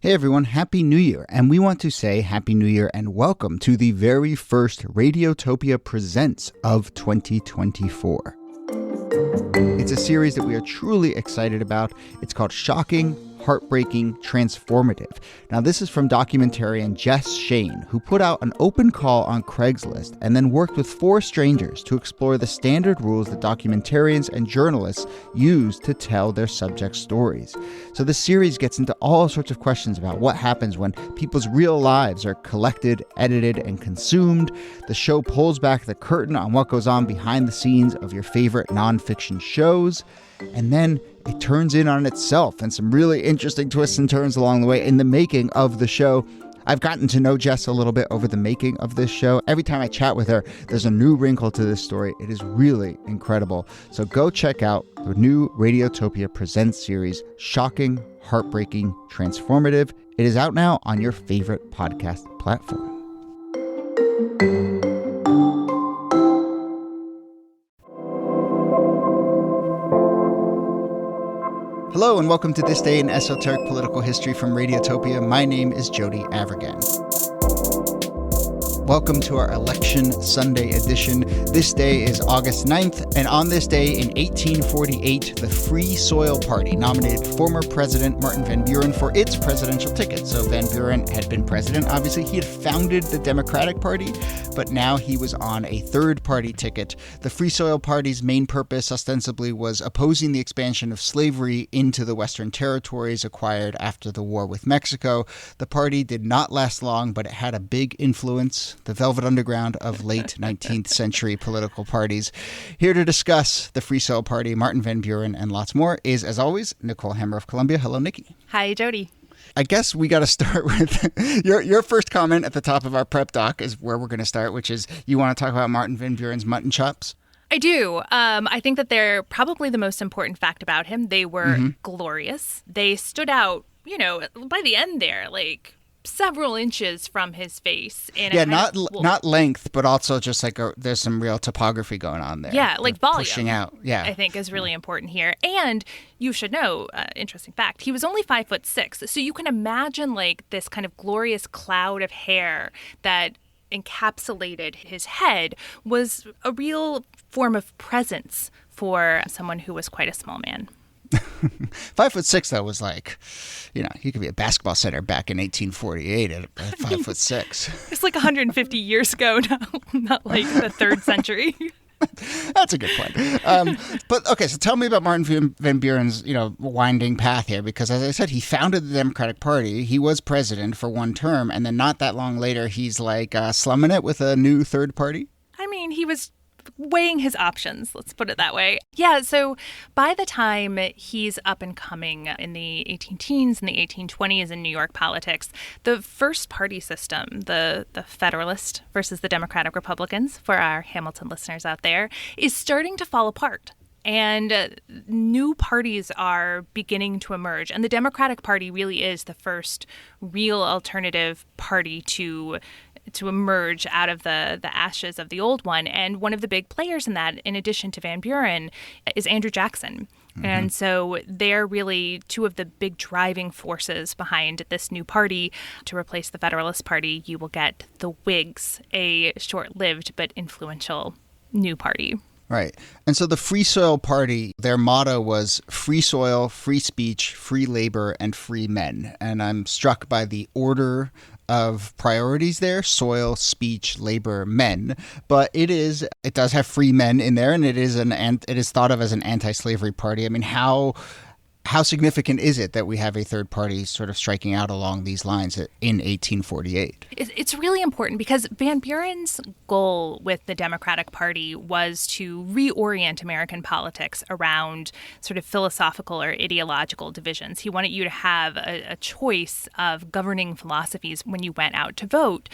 Hey everyone, Happy New Year, and we want to say Happy New Year and welcome to the very first Radiotopia Presents of 2024. It's a series that we are truly excited about. It's called Shocking, Heartbreaking, Transformative. Now, this is from documentarian Jess Shane, who put out an open call on Craigslist and then worked with 4 strangers to explore the standard rules that documentarians and journalists use to tell their subject stories. So the series gets into all sorts of questions about what happens when people's real lives are collected, edited, and consumed. The show pulls back the curtain on what goes on behind the scenes of your favorite nonfiction shows. And then it turns in on itself and some really interesting twists and turns along the way in the making of the show. I've gotten to know Jess a little bit over the making of this show. Every time I chat with her, there's a new wrinkle to this story. It is really incredible. So go check out the new Radiotopia Presents series, Shocking, Heartbreaking, Transformative. It is out now on your favorite podcast platform. Hello and welcome to This Day in Esoteric Political History from Radiotopia. My name is Jody Avirgan. Welcome to our Election Sunday edition. This day is August 9th, and on this day in 1848, the Free Soil Party nominated former President Martin Van Buren for its presidential ticket. So Van Buren had been president. Obviously, he had founded the Democratic Party, but now he was on a third-party ticket. The Free Soil Party's main purpose, ostensibly, was opposing the expansion of slavery into the Western territories acquired after the war with Mexico. The party did not last long, but it had a big influence. The Velvet Underground of late 19th century political parties. Here to discuss the Free Soil Party, Martin Van Buren, and lots more is, as always, Nicole Hammer of Columbia. Hello, Nikki. Hi, Jody. I guess we got to start with your first comment at the top of our prep doc is where we're going to start, which is you want to talk about Martin Van Buren's mutton chops? I do. I think that they're probably the most important fact about him. They were glorious. They stood out, by the end there, like several inches from his face. Not length, but also just like there's some real topography going on there. Yeah, like volume. Pushing out, I think is really important here. And you should know, interesting fact, he was only 5'6". So you can imagine like this kind of glorious cloud of hair that encapsulated his head was a real form of presence for someone who was quite a small man. 5'6", though, was like, you could be a basketball center back in 1848 at 5'6". It's like 150 years ago now, not like the 3rd century. That's a good point. But okay, so tell me about Martin Van Buren's, winding path here, because as I said, he founded the Democratic Party. He was president for one term, and then not that long later, he's like slumming it with a new third party. I mean, he was weighing his options, let's put it that way. Yeah, so by the time he's up and coming in the 18-teens and the 1820s in New York politics, the first party system, the Federalist versus the Democratic Republicans, for our Hamilton listeners out there, is starting to fall apart. And new parties are beginning to emerge. And the Democratic Party really is the first real alternative party to emerge out of the ashes of the old one. And one of the big players in that, in addition to Van Buren, is Andrew Jackson. Mm-hmm. And so they're really two of the big driving forces behind this new party. To replace the Federalist Party, you will get the Whigs, a short-lived but influential new party. Right. And so the Free Soil Party, their motto was free soil, free speech, free labor, and free men. And I'm struck by the order of priorities there: soil, speech, labor, men. But it does have free men in there, and it is thought of as an anti-slavery party. I mean, how significant is it that we have a third party sort of striking out along these lines in 1848? It's really important because Van Buren's goal with the Democratic Party was to reorient American politics around sort of philosophical or ideological divisions. He wanted you to have a choice of governing philosophies when you went out to vote.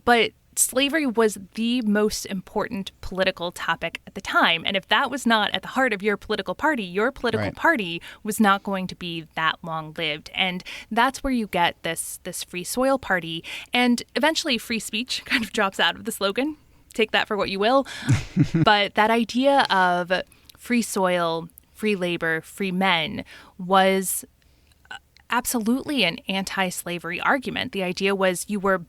But slavery was the most important political topic at the time. And if that was not at the heart of your political party party was not going to be that long-lived. And that's where you get this Free Soil Party. And eventually free speech kind of drops out of the slogan. Take that for what you will. But that idea of free soil, free labor, free men was absolutely an anti-slavery argument. The idea was you were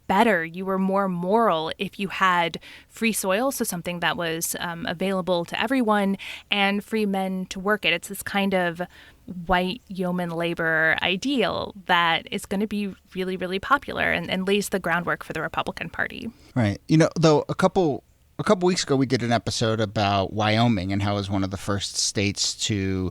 better, you were more moral if you had free soil, so something that was available to everyone, and free men to work it. It's this kind of white yeoman labor ideal that is going to be really, really popular and lays the groundwork for the Republican Party. Right. Though a couple weeks ago, we did an episode about Wyoming and how it was one of the first states to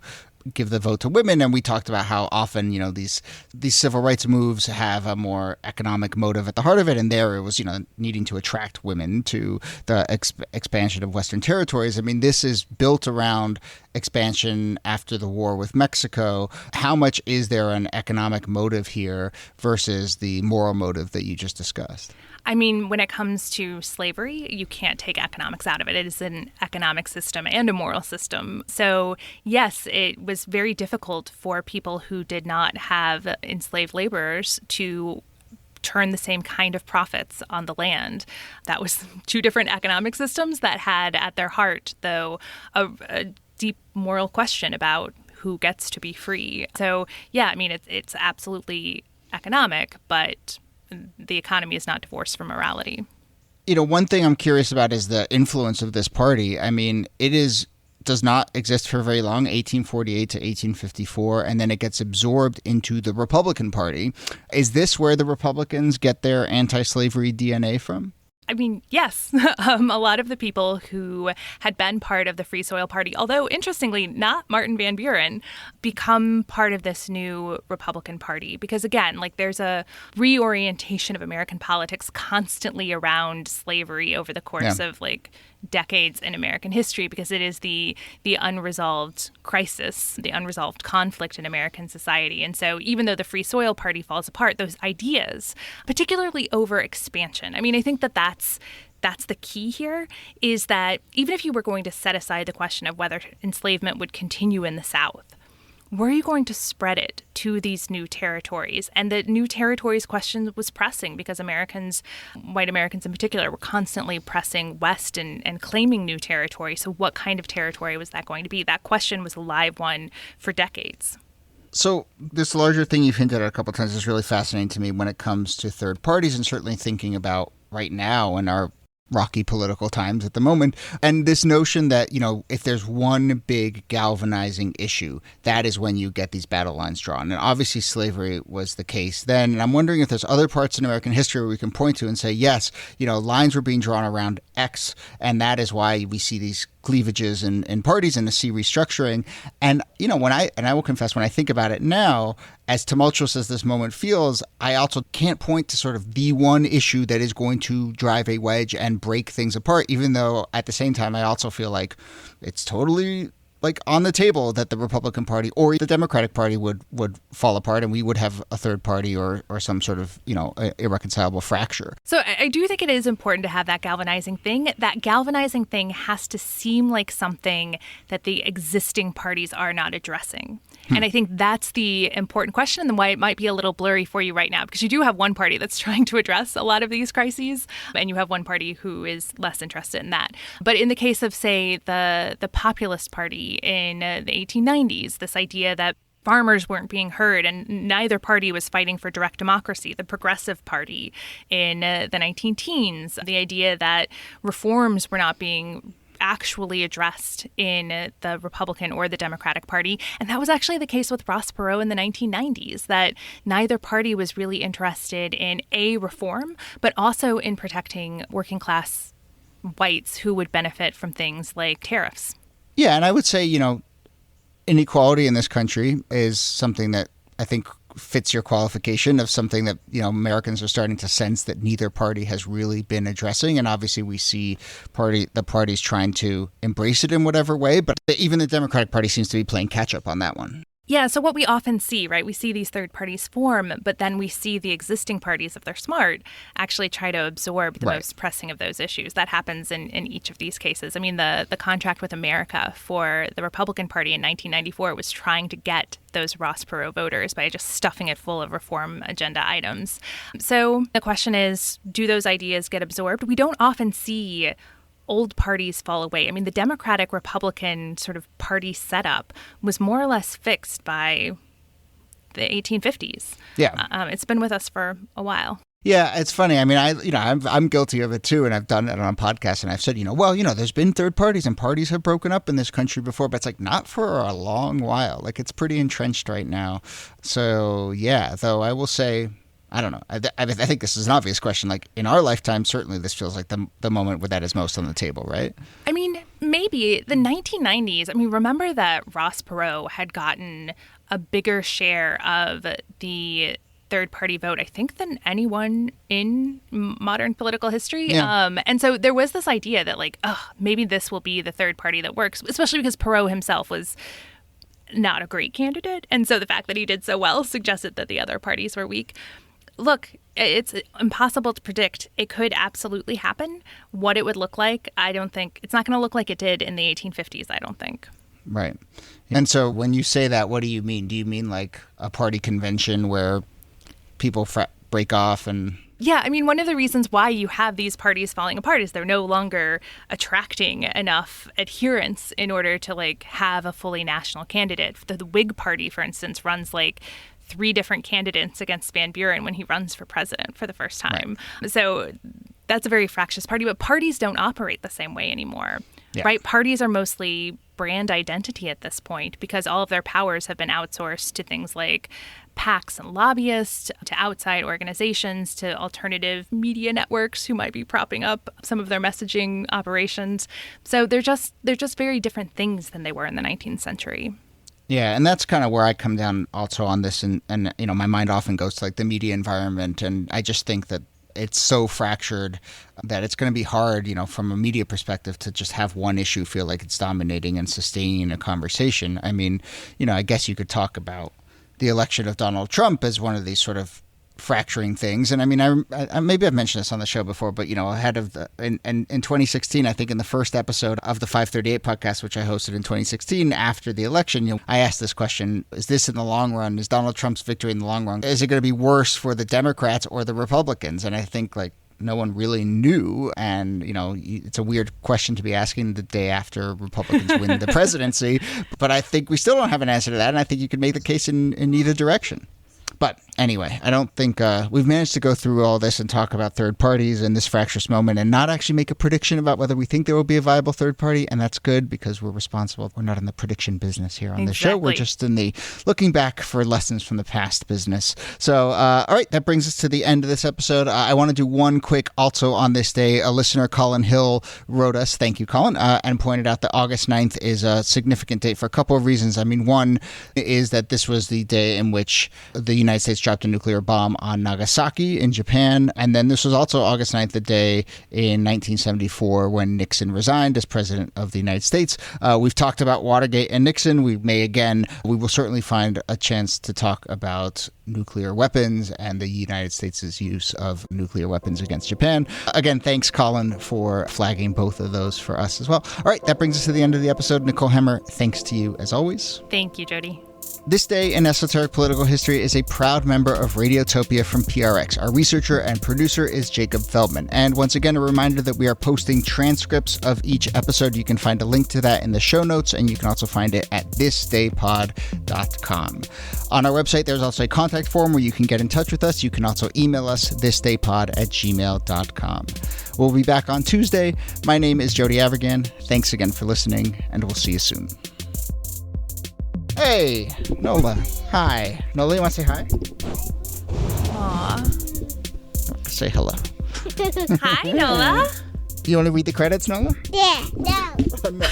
give the vote to women, and we talked about how often these civil rights moves have a more economic motive at the heart of it, and there it was needing to attract women to the expansion of Western territories. I mean, this is built around expansion after the war with Mexico. How much is there an economic motive here versus the moral motive that you just discussed? I mean, when it comes to slavery, you can't take economics out of it. It is an economic system and a moral system. So, yes, it was very difficult for people who did not have enslaved laborers to turn the same kind of profits on the land. That was two different economic systems that had at their heart, though, a deep moral question about who gets to be free. So, yeah, I mean, it's absolutely economic, but the economy is not divorced from morality. One thing I'm curious about is the influence of this party. I mean, does not exist for very long, 1848 to 1854, and then it gets absorbed into the Republican Party. Is this where the Republicans get their anti-slavery DNA from? I mean, yes. A lot of the people who had been part of the Free Soil Party, although interestingly not Martin Van Buren, become part of this new Republican Party. Because again, there's a reorientation of American politics constantly around slavery over the course of decades in American history, because it is the unresolved crisis, the unresolved conflict in American society. And so even though the Free Soil Party falls apart, those ideas, particularly over expansion, I mean, I think that's the key here, is that even if you were going to set aside the question of whether enslavement would continue in the South, were you going to spread it to these new territories? And the new territories question was pressing because Americans, white Americans in particular, were constantly pressing west and claiming new territory. So what kind of territory was that going to be? That question was a live one for decades. So this larger thing you've hinted at a couple of times is really fascinating to me when it comes to third parties, and certainly thinking about right now in our rocky political times at the moment. And this notion that, if there's one big galvanizing issue, that is when you get these battle lines drawn. And obviously slavery was the case then. And I'm wondering if there's other parts in American history where we can point to and say, yes, lines were being drawn around X, and that is why we see these cleavages in parties and to see restructuring. And, I will confess, when I think about it now, as tumultuous as this moment feels, I also can't point to sort of the one issue that is going to drive a wedge and break things apart, even though at the same time, I also feel like it's totally on the table that the Republican Party or the Democratic Party would fall apart, and we would have a third party or some sort of, irreconcilable fracture. So I do think it is important to have that galvanizing thing. That galvanizing thing has to seem like something that the existing parties are not addressing. And I think that's the important question, and why it might be a little blurry for you right now, because you do have one party that's trying to address a lot of these crises, and you have one party who is less interested in that. But in the case of, say, the populist party in the 1890s, this idea that farmers weren't being heard, and neither party was fighting for direct democracy. The Progressive Party in the 19-teens, the idea that reforms were not being actually addressed in the Republican or the Democratic Party. And that was actually the case with Ross Perot in the 1990s, that neither party was really interested in reform, but also in protecting working class whites who would benefit from things like tariffs. Yeah, and I would say, inequality in this country is something that I think fits your qualification of something that, Americans are starting to sense that neither party has really been addressing. And obviously we see the parties trying to embrace it in whatever way, but even the Democratic Party seems to be playing catch up on that one. Yeah, so what we often see, right, we see these third parties form, but then we see the existing parties, if they're smart, actually try to absorb the most pressing of those issues. That happens in each of these cases. I mean, the contract with America for the Republican Party in 1994 was trying to get those Ross Perot voters by just stuffing it full of reform agenda items. So the question is, do those ideas get absorbed? We don't often see old parties fall away. I mean, the Democratic-Republican sort of party setup was more or less fixed by the 1850s. Yeah. It's been with us for a while. Yeah, it's funny. I mean, I'm guilty of it too, and I've done it on podcasts, and I've said, there's been third parties, and parties have broken up in this country before, but it's like not for a long while. Like, it's pretty entrenched right now. So yeah, though I will say, I don't know. I think this is an obvious question. Like, in our lifetime, certainly this feels like the moment where that is most on the table, right? I mean, maybe the 1990s. I mean, remember that Ross Perot had gotten a bigger share of the third-party vote, I think, than anyone in modern political history. Yeah. And so there was this idea that, like, maybe this will be the third party that works, especially because Perot himself was not a great candidate. And so the fact that he did so well suggested that the other parties were weak. Look, it's impossible to predict. It could absolutely happen. What it would look like, I don't think, it's not going to look like it did in the 1850s, I don't think. Right. And so when you say that, what do you mean? Do you mean like a party convention where people break off and... Yeah, I mean, one of the reasons why you have these parties falling apart is they're no longer attracting enough adherents in order to, like, have a fully national candidate. The Whig Party, for instance, runs, like, 3 different candidates against Van Buren when he runs for president for the first time. Right. So that's a very fractious party, but parties don't operate the same way anymore. Yeah. Right? Parties are mostly brand identity at this point because all of their powers have been outsourced to things like PACs and lobbyists, to outside organizations, to alternative media networks who might be propping up some of their messaging operations. So they're just very different things than they were in the 19th century. Yeah, and that's kind of where I come down also on this, and my mind often goes to like the media environment, and I just think that it's so fractured that it's going to be hard, from a media perspective to just have one issue feel like it's dominating and sustaining a conversation. I mean, I guess you could talk about the election of Donald Trump as one of these sort of fracturing things. And I mean, I maybe I've mentioned this on the show before, but ahead of in 2016, I think in the first episode of the 538 podcast, which I hosted in 2016 after the election, I asked this question: is this in the long run? Is Donald Trump's victory in the long run? Is it going to be worse for the Democrats or the Republicans? And I think no one really knew. And, it's a weird question to be asking the day after Republicans win the presidency. But I think we still don't have an answer to that. And I think you could make the case in either direction. But anyway, I don't think we've managed to go through all this and talk about third parties in this fractious moment and not actually make a prediction about whether we think there will be a viable third party. And that's good because we're responsible. We're not in the prediction business here on the show. We're just in the looking back for lessons from the past business. So, all right, that brings us to the end of this episode. I want to do one quick also on this day. A listener, Colin Hill, wrote us, thank you, Colin, and pointed out that August 9th is a significant date for a couple of reasons. I mean, one is that this was the day in which the United States dropped a nuclear bomb on Nagasaki in Japan. And then this was also August 9th, the day in 1974 when Nixon resigned as president of the United States. We've talked about Watergate and Nixon. We will certainly find a chance to talk about nuclear weapons and the United States' use of nuclear weapons against Japan. Again, thanks, Colin, for flagging both of those for us as well. All right, that brings us to the end of the episode. Nicole Hemmer, thanks to you as always. Thank you, Jody. This Day in Esoteric Political History is a proud member of Radiotopia from PRX. Our researcher and producer is Jacob Feldman. And once again, a reminder that we are posting transcripts of each episode. You can find a link to that in the show notes, and you can also find it at thisdaypod.com. On our website, there's also a contact form where you can get in touch with us. You can also email us, thisdaypod@gmail.com. We'll be back on Tuesday. My name is Jody Avirgan. Thanks again for listening, and we'll see you soon. Hey, Nola. Hi. Nola, you want to say hi? Aw. Say hello. Hi, Nola. You want to read the credits, Nola? Yeah, no. No.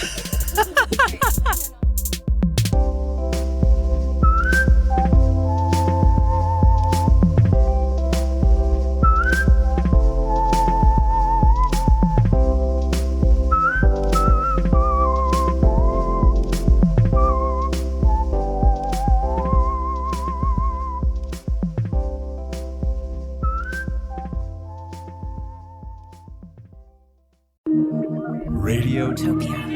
Radiotopia.